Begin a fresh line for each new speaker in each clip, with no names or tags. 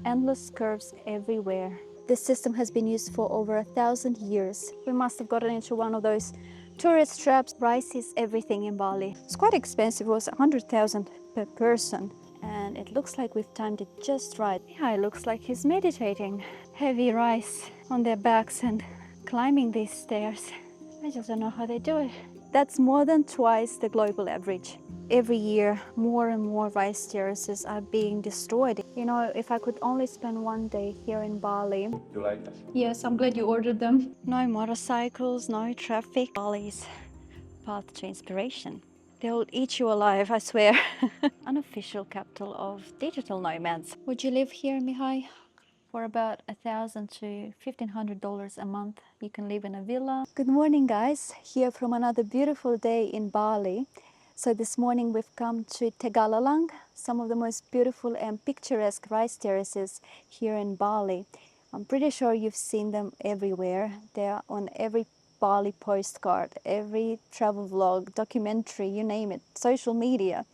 endless curves everywhere. This system has been used for over 1,000 years. We must have gotten into one of those tourist traps. Rice is everything in Bali. It's quite expensive. It was 100,000 per person. And it looks like we've timed it just right. Yeah, it looks like he's meditating. Heavy rice on their backs and climbing these stairs. I just don't know how they do it. That's more than twice the global average. Every year, more and more rice terraces are being destroyed. You know, if I could only spend one day here in Bali. You like that? Yes, I'm glad you ordered them. No motorcycles, no traffic. Bali's path to inspiration. They'll eat you alive, I swear. Unofficial capital of digital nomads. Would you live here, Mihai? For about $1,000 to $1,500 a month, you can live in a villa. Good morning, guys. Here from another beautiful day in Bali. So this morning we've come to Tegallalang, some of the most beautiful and picturesque rice terraces here in Bali. I'm pretty sure you've seen them everywhere. They're on every Bali postcard, every travel vlog, documentary, you name it, social media.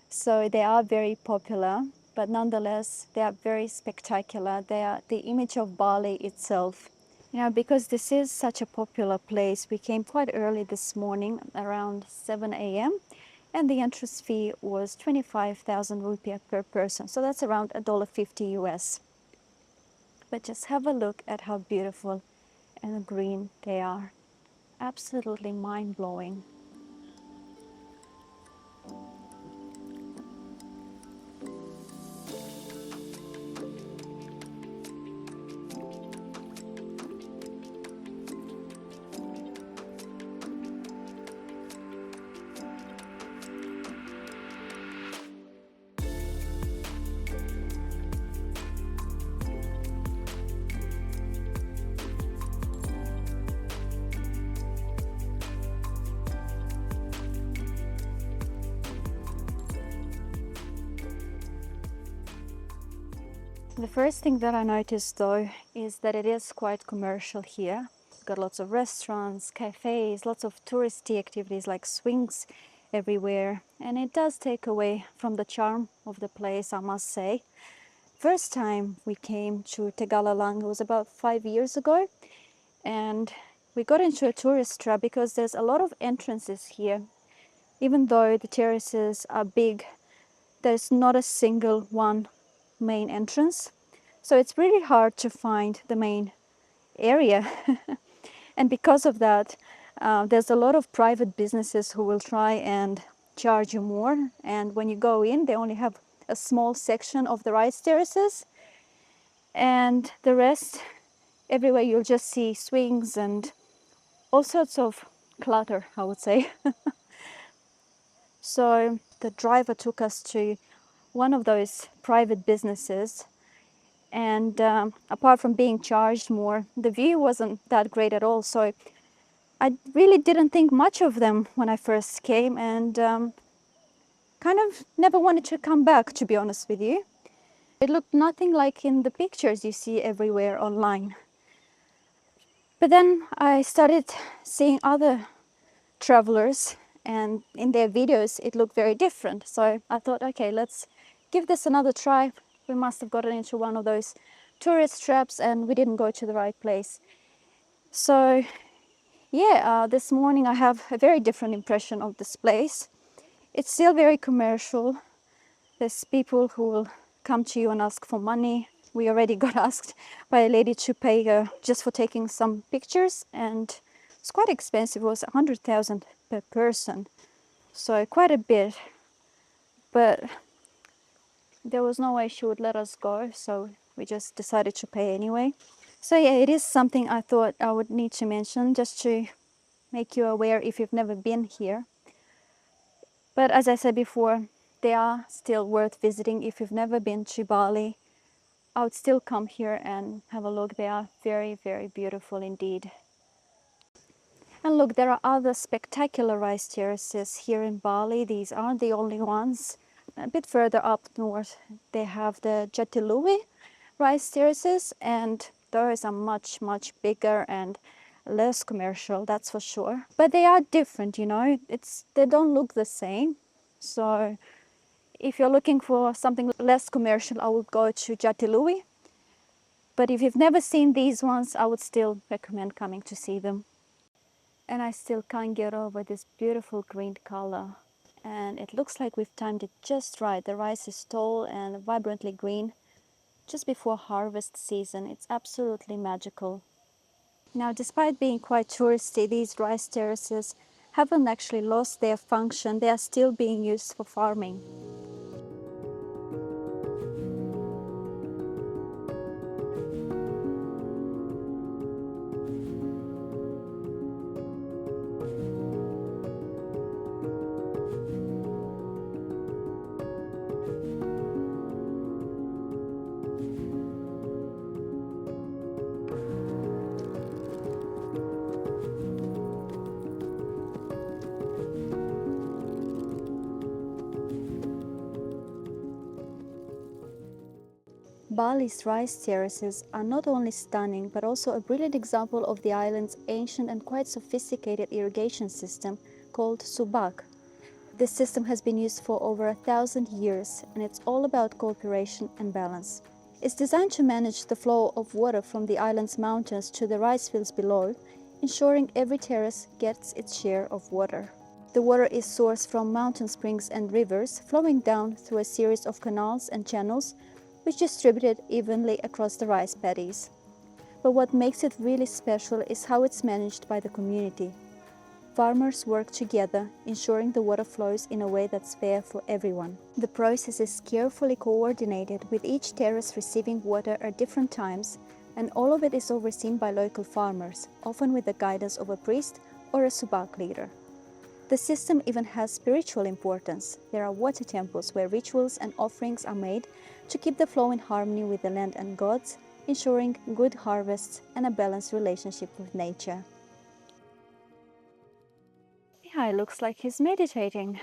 So they are very popular, but nonetheless, they are very spectacular. They are the image of Bali itself. You know, because this is such a popular place, we came quite early this morning, around 7 a.m. And the entrance fee was 25,000 rupiah per person. So that's around $1.50 US. But just have a look at how beautiful and green they are. Absolutely mind-blowing. The first thing that I noticed though is that it is quite commercial here. We've got lots of restaurants, cafes, lots of touristy activities like swings everywhere, and it does take away from the charm of the place, I must say. First time we came to Tegallalang was about 5 years ago, and we got into a tourist trap because there's a lot of entrances here. Even though the terraces are big, there's not a single one main entrance. So it's really hard to find the main area. And because of that, there's a lot of private businesses who will try and charge you more. And when you go in, they only have a small section of the rice terraces. And the rest, everywhere you'll just see swings and all sorts of clutter, I would say. So the driver took us to one of those private businesses. And apart from being charged more, the view wasn't that great at all. So I really didn't think much of them when I first came, and kind of never wanted to come back, to be honest with you. It looked nothing like in the pictures you see everywhere online. But then I started seeing other travelers, and in their videos it looked very different. So I thought, okay, let's give this another try. We must have gotten into one of those tourist traps and we didn't go to the right place. So yeah, this morning I have a very different impression of this place. It's still very commercial. There's people who will come to you and ask for money. We already got asked by a lady to pay just for taking some pictures, and it's quite expensive. It was 100,000 per person, so quite a bit. But there was no way she would let us go, so we just decided to pay anyway. So yeah, it is something I thought I would need to mention just to make you aware if you've never been here. But as I said before, they are still worth visiting. If you've never been to Bali, I would still come here and have a look. They are very, very beautiful indeed. And look, there are other spectacular rice terraces here in Bali. These aren't the only ones. A bit further up north, they have the Jatilui rice terraces, and those are much, much bigger and less commercial, that's for sure. But they are different, you know. They don't look the same. So If you're looking for something less commercial, I would go to Jatilui. But if you've never seen these ones, I would still recommend coming to see them. And I still can't get over this beautiful green color. And it looks like we've timed it just right. The rice is tall and vibrantly green just before harvest season. It's absolutely magical. Now, despite being quite touristy, these rice terraces haven't actually lost their function. They are still being used for farming. Bali's rice terraces are not only stunning but also a brilliant example of the island's ancient and quite sophisticated irrigation system called subak. This system has been used for over 1,000 years and it's all about cooperation and balance. It's designed to manage the flow of water from the island's mountains to the rice fields below, ensuring every terrace gets its share of water. The water is sourced from mountain springs and rivers, flowing down through a series of canals and channels, which distributed evenly across the rice paddies. But what makes it really special is how it's managed by the community. Farmers work together, ensuring the water flows in a way that's fair for everyone. The process is carefully coordinated, with each terrace receiving water at different times, and all of it is overseen by local farmers, often with the guidance of a priest or a subak leader. The system even has spiritual importance. There are water temples where rituals and offerings are made to keep the flow in harmony with the land and gods, ensuring good harvests and a balanced relationship with nature. Yeah, it looks like he's meditating,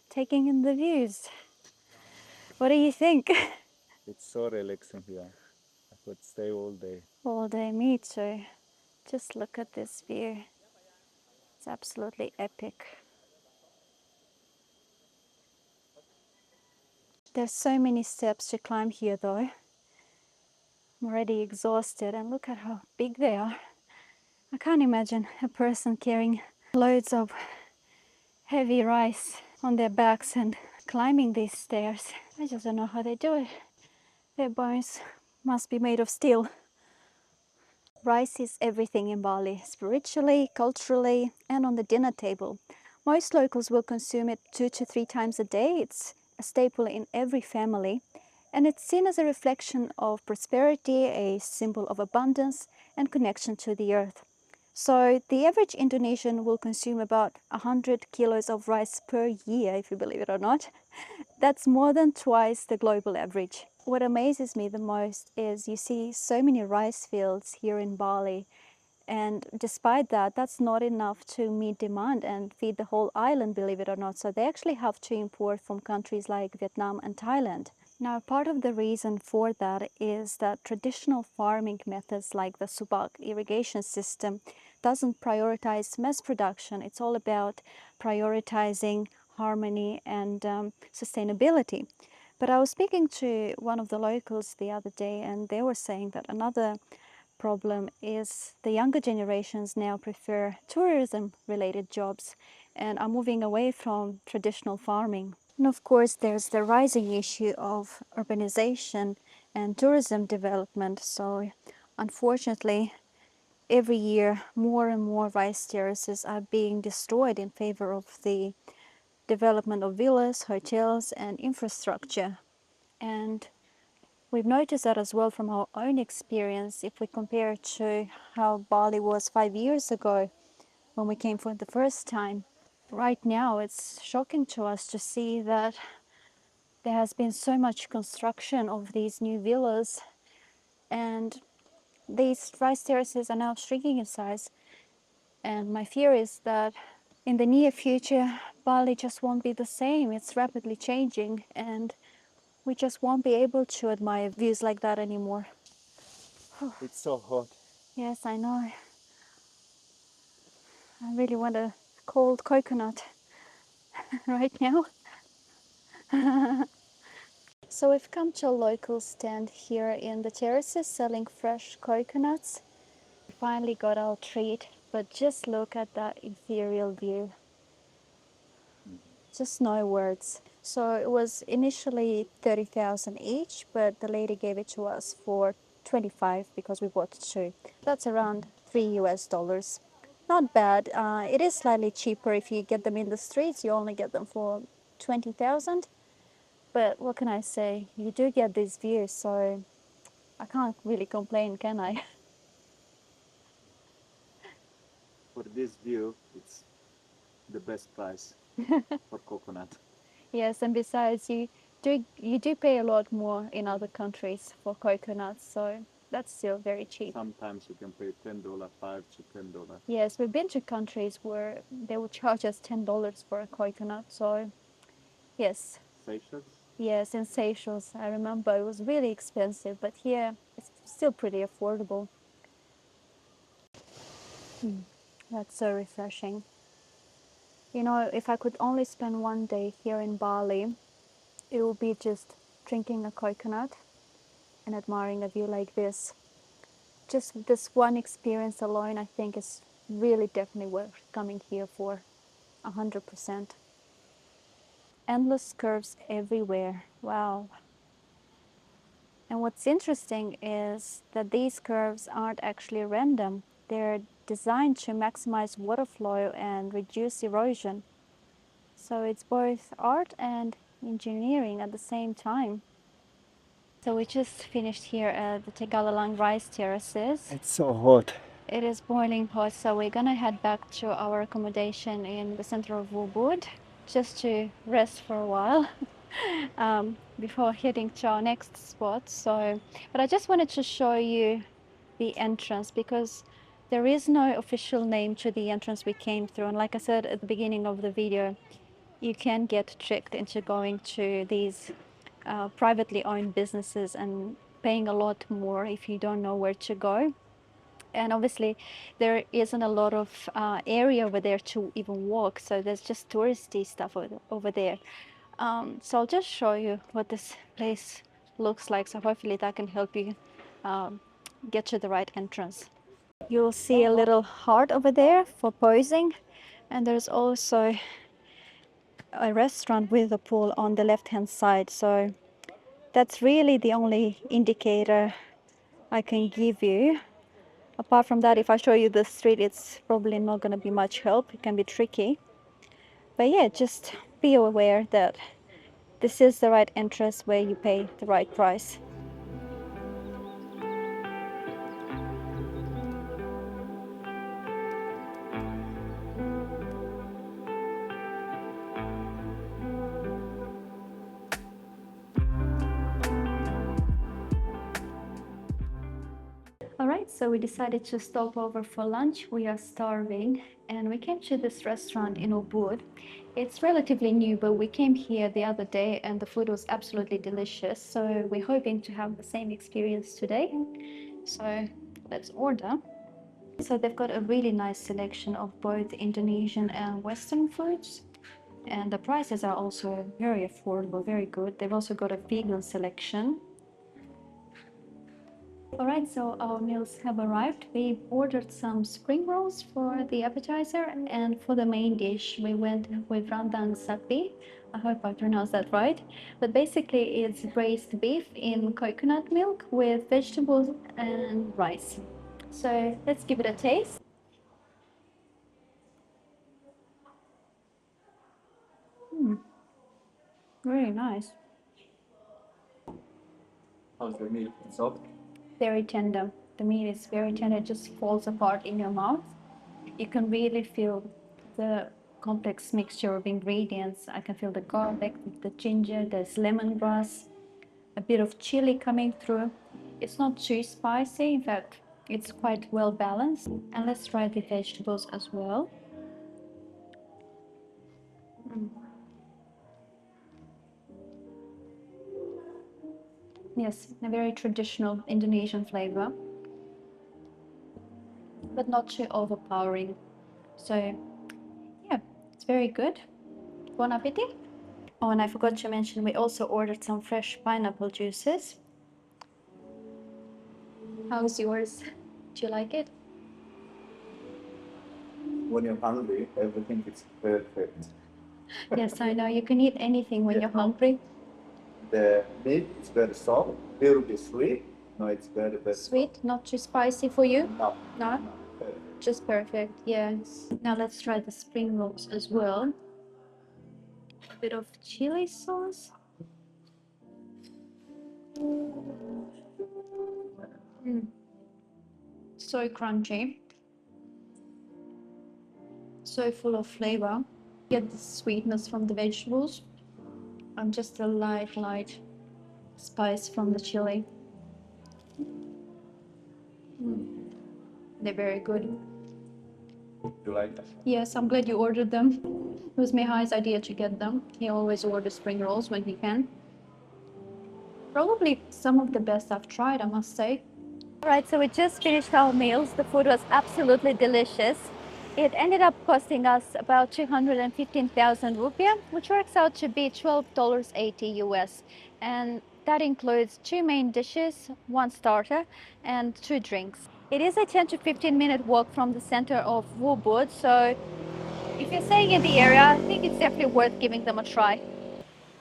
taking in the views. What do you think?
It's so relaxing here. I could stay all day.
All day, me too. Just look at this view. It's absolutely epic. There's so many steps to climb here though. I'm already exhausted and look at how big they are. I can't imagine a person carrying loads of heavy rice on their backs and climbing these stairs. I just don't know how they do it. Their bones must be made of steel. Rice is everything in Bali, spiritually, culturally, and on the dinner table. Most locals will consume it 2 to 3 times a day. It's a staple in every family, and it's seen as a reflection of prosperity, a symbol of abundance, and connection to the earth. So the average Indonesian will consume about 100 kilos of rice per year, if you believe it or not. That's more than twice the global average. What amazes me the most is you see so many rice fields here in Bali, and despite that, that's not enough to meet demand and feed the whole island, believe it or not. So they actually have to import from countries like Vietnam and Thailand. Now, part of the reason for that is that traditional farming methods like the subak irrigation system doesn't prioritize mass production. It's all about prioritizing harmony and sustainability. But I was speaking to one of the locals the other day, and they were saying that another problem is the younger generations now prefer tourism related jobs and are moving away from traditional farming. And of course, there's the rising issue of urbanization and tourism development. So unfortunately, every year more and more rice terraces are being destroyed in favor of the development of villas, hotels, and infrastructure. And we've noticed that as well from our own experience. If we compare it to how Bali was 5 years ago when we came for the first time, right now it's shocking to us to see that there has been so much construction of these new villas, and these rice terraces are now shrinking in size. And my fear is that in the near future, Bali just won't be the same. It's rapidly changing, and we just won't be able to admire views like that anymore.
It's so hot.
Yes, I know. I really want a cold coconut right now. So we've come to a local stand here in the terraces selling fresh coconuts. We finally got our treat, but just look at that ethereal view. Just no words. So it was initially 30,000 each, but the lady gave it to us for 25 because we bought two. That's around $3 US. Not bad. It is slightly cheaper if you get them in the streets. You only get them for 20,000. But what can I say? You do get these views, so I can't really complain, can I?
For this view, it's the best price for coconut.
Yes, and besides, you do pay a lot more in other countries for coconuts, so that's still very cheap.
Sometimes you can pay $10, $5 to $10.
Yes, we've been to countries where they would charge us $10 for a coconut. So yes,
Seychelles?
yes, in Seychelles, I remember it was really expensive, but here it's still pretty affordable. That's so refreshing. You know, if I could only spend one day here in Bali, it would be just drinking a coconut and admiring a view like this. Just this one experience alone, I think, is really definitely worth coming here for 100%. Endless curves everywhere. Wow. And what's interesting is that these curves aren't actually random. They're designed to maximize water flow and reduce erosion. So it's both art and engineering at the same time. So we just finished here at the Tegallalang Rice Terraces.
It's so hot.
It is boiling hot, so we're gonna head back to our accommodation in the center of Ubud just to rest for a while before heading to our next spot. So, but I just wanted to show you the entrance because there is no official name to the entrance we came through. And like I said at the beginning of the video, you can get tricked into going to these privately owned businesses and paying a lot more if you don't know where to go. And obviously, there isn't a lot of area over there to even walk, so there's just touristy stuff over there. So I'll just show you what this place looks like. So hopefully that can help you um, get to the right entrance. You'll see a little heart over there for posing, and there's also a restaurant with a pool on the left-hand side. So that's really the only indicator I can give you. Apart from that, if I show you the street, it's probably not going to be much help. It can be tricky. But yeah, just be aware that this is the right entrance where you pay the right price. All right, so we decided to stop over for lunch. We are starving and we came to this restaurant in Ubud. It's relatively new, but we came here the other day and the food was absolutely delicious. So we're hoping to have the same experience today. So let's order. So they've got a really nice selection of both Indonesian and Western foods. And the prices are also very affordable, very good. They've also got a vegan selection. All right, so our meals have arrived. We ordered some spring rolls for the appetizer, and for the main dish, we went with rendang sapi. I hope I pronounced that right. But basically, it's braised beef in coconut milk with vegetables and rice. So let's give it a taste. Very nice.
How's the meat? Soft?
Very tender. The meat is very tender, it just falls apart in your mouth. You can really feel the complex mixture of ingredients. I can feel the garlic, the ginger, there's lemongrass, a bit of chili coming through. It's not too spicy, in fact, it's quite well balanced. And let's try the vegetables as well. Yes, a very traditional Indonesian flavor, but not too overpowering. So, yeah, it's very good. Bon appetit. Oh, and I forgot to mention, we also ordered some fresh pineapple juices. How's yours? Do you like it?
When you're hungry, everything is perfect.
Yes, I know. You can eat anything when you're hungry.
The meat is very soft, will be sweet. No, it's very, very
Sweet, not too spicy for you?
soft. No,
No?
no, perfect.
Just perfect, yes. Now let's try the spring rolls as well. A bit of chili sauce. Mm. So crunchy. So full of flavor. Get the sweetness from the vegetables and just a light spice from the chili. They're very good.
You like that?
Yes, I'm glad you ordered them. It was Mihai's idea to get them. He always orders spring rolls when he can. Probably some of the best I've tried, I must say. All right, so we just finished our meals. The food was absolutely delicious. It ended up costing us about 215,000 rupiah, which works out to be $12.80 US. And that includes 2 main dishes, 1 starter, and 2 drinks. It is a 10 to 15-minute walk from the center of Ubud, so if you're staying in the area, I think it's definitely worth giving them a try.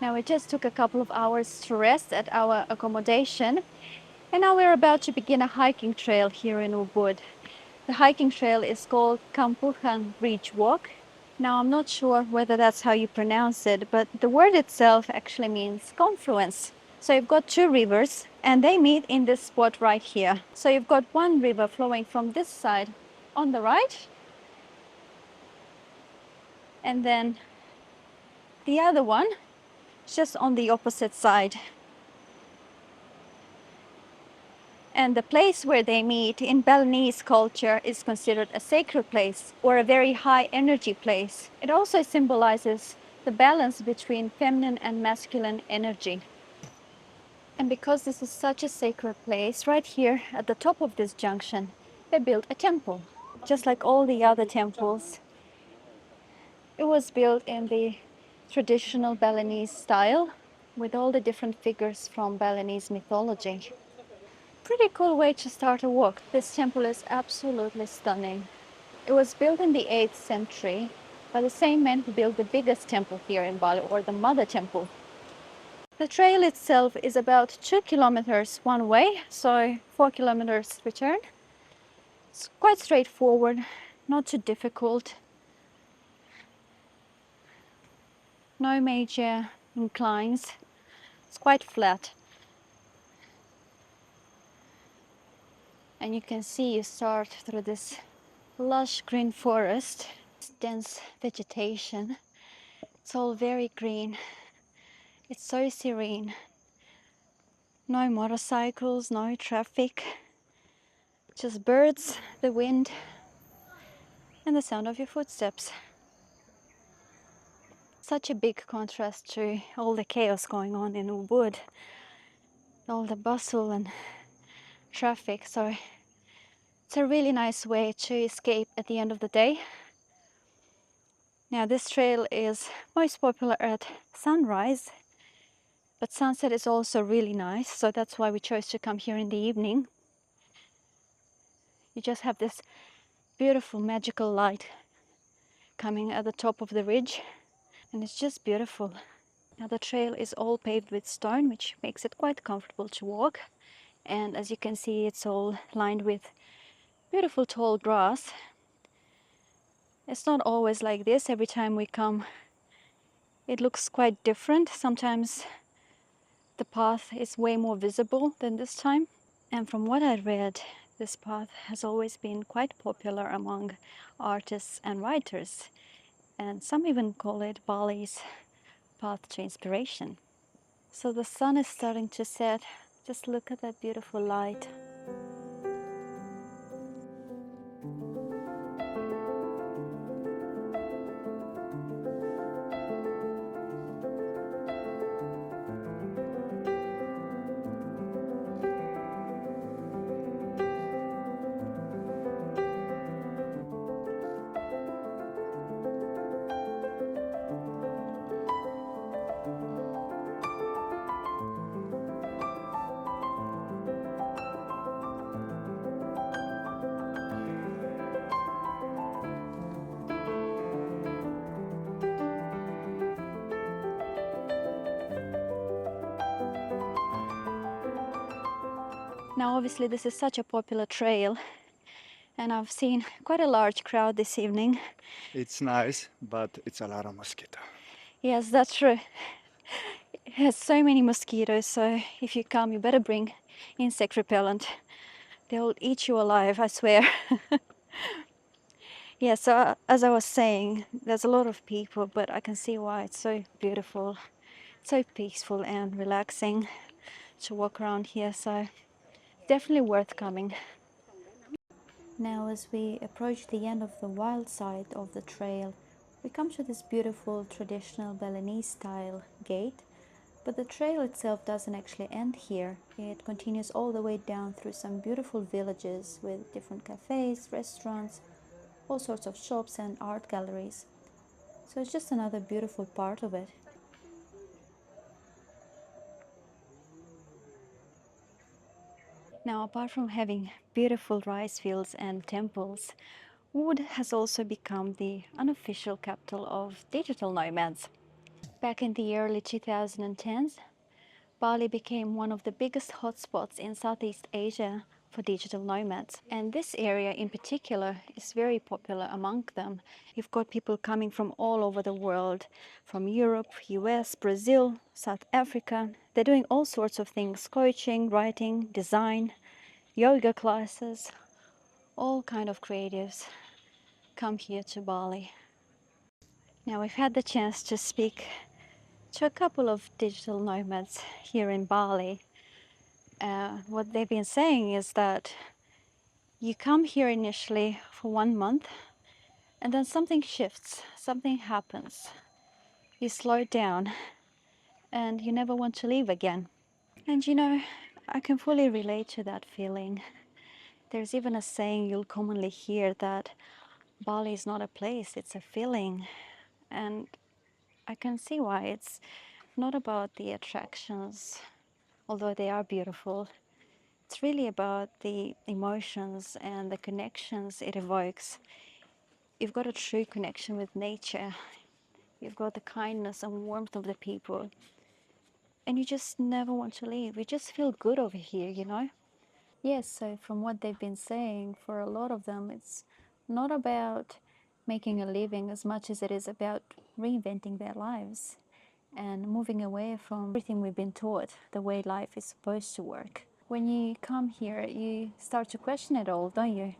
Now, we just took a couple of hours to rest at our accommodation, and now we're about to begin a hiking trail here in Ubud. The hiking trail is called Campuhan Ridge Walk. Now, I'm not sure whether that's how you pronounce it, but the word itself actually means confluence. So you've got 2 rivers, and they meet in this spot right here. So you've got one river flowing from this side on the right, and then the other one just on the opposite side. And the place where they meet in Balinese culture is considered a sacred place or a very high energy place. It also symbolizes the balance between feminine and masculine energy. And because this is such a sacred place, right here at the top of this junction, they built a temple. Just like all the other temples, it was built in the traditional Balinese style with all the different figures from Balinese mythology. Pretty cool way to start a walk. This temple is absolutely stunning. It was built in the 8th century by the same man who built the biggest temple here in Bali, or the Mother Temple. The trail itself is about 2 kilometers one way, so 4 kilometers return. It's quite straightforward, not too difficult. No major inclines. It's quite flat. And you can see you start through this lush green forest, dense vegetation. It's all very green. It's so serene. No motorcycles, no traffic. Just birds, the wind, and the sound of your footsteps. Such a big contrast to all the chaos going on in Ubud. All the bustle and traffic. So it's a really nice way to escape at the end of the day. Now this trail is most popular at sunrise, but sunset is also really nice, so that's why we chose to come here in the evening. You just have this beautiful magical light coming at the top of the ridge, and it's just beautiful. Now the trail is all paved with stone, which makes it quite comfortable to walk, and as you can see, it's all lined with beautiful tall grass. It's not always like this. Every time we come, it looks quite different. Sometimes the path is way more visible than this time. And from what I read, this path has always been quite popular among artists and writers. And some even call it Bali's path to inspiration. So the sun is starting to set. Just look at that beautiful light. Now, obviously, this is such a popular trail, and I've seen quite a large crowd this evening.
It's nice, but it's a lot of mosquito.
Yes, that's true. It has so many mosquitoes, so if you come, you better bring insect repellent. They'll eat you alive, I swear. Yeah, so as I was saying, there's a lot of people, but I can see why it's so beautiful, so peaceful and relaxing to walk around here, so definitely worth coming. Now, as we approach the end of the wild side of the trail, we come to this beautiful traditional Balinese style gate, but the trail itself doesn't actually end here. It continues all the way down through some beautiful villages with different cafes, restaurants, all sorts of shops and art galleries. So it's just another beautiful part of it. Now, apart from having beautiful rice fields and temples, Ubud has also become the unofficial capital of digital nomads. Back in the early 2010s, Bali became one of the biggest hotspots in Southeast Asia for digital nomads. And this area in particular is very popular among them. You've got people coming from all over the world, from Europe, US, Brazil, South Africa. They're doing all sorts of things: coaching, writing, design, yoga classes, all kind of creatives come here to Bali. Now, we've had the chance to speak to a couple of digital nomads here in Bali. What they've been saying is that you come here initially for 1 month and then something shifts, something happens. You slow down and you never want to leave again. And you know, I can fully relate to that feeling. There's even a saying you'll commonly hear that Bali is not a place, it's a feeling. And I can see why. It's not about the attractions, although they are beautiful. It's really about the emotions and the connections it evokes. You've got a true connection with nature. You've got the kindness and warmth of the people. And you just never want to leave. You just feel good over here, you know? Yes, so from what they've been saying, for a lot of them, it's not about making a living as much as it is about reinventing their lives and moving away from everything we've been taught, the way life is supposed to work. When you come here, you start to question it all, don't you?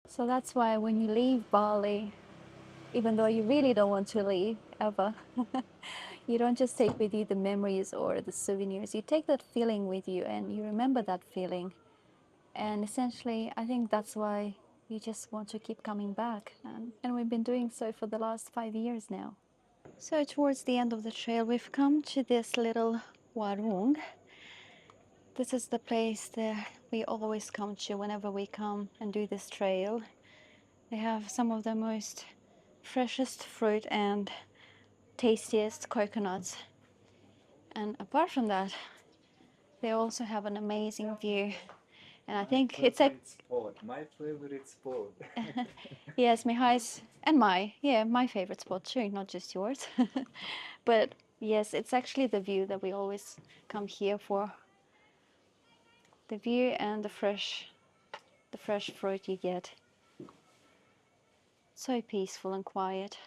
So that's why when you leave Bali, even though you really don't want to leave ever, you don't just take with you the memories or the souvenirs. You take that feeling with you and you remember that feeling. And essentially, I think that's why you just want to keep coming back. And we've been doing so for the last 5 years now. So towards the end of the trail, we've come to this little warung. This is the place that we always come to whenever we come and do this trail. They have some of the most freshest fruit and tastiest coconuts. And apart from that, they also have an amazing view. And I think it's a
spot. My favorite spot.
yes, Mihai's and my favorite spot too, not just yours. But yes, it's actually the view that we always come here for. The view and the fresh fruit you get. So peaceful and quiet.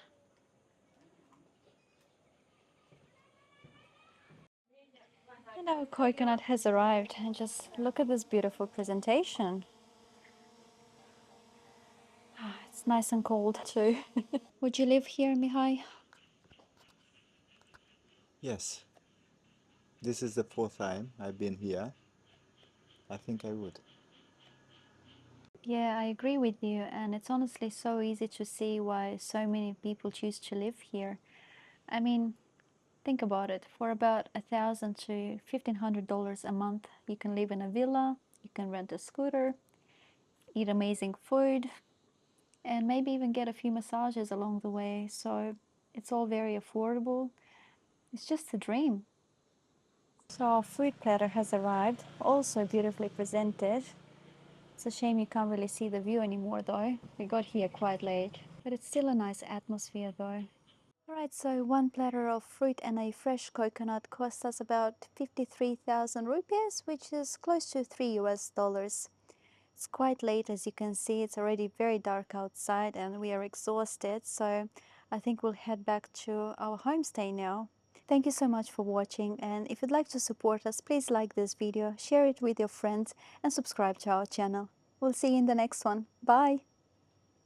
And our coconut has arrived, and just look at this beautiful presentation. It's nice and cold too. Would you live here, Mihai?
Yes, this is the fourth time I've been here. I think I would.
Yeah, I agree with you, and it's honestly so easy to see why so many people choose to live here. I mean, think about it. For about $1,000 to $1,500 a month, you can live in a villa, you can rent a scooter, eat amazing food, and maybe even get a few massages along the way. So it's all very affordable. It's just a dream. So our food platter has arrived, also beautifully presented. It's a shame you can't really see the view anymore though. We got here quite late, but it's still a nice atmosphere though. Alright, so one platter of fruit and a fresh coconut cost us about 53,000 rupees, which is close to $3 US. It's quite late, as you can see. It's already very dark outside and we are exhausted, so I think we'll head back to our homestay now. Thank you so much for watching, and if you'd like to support us, please like this video, share it with your friends, and subscribe to our channel. We'll see you in the next one. Bye!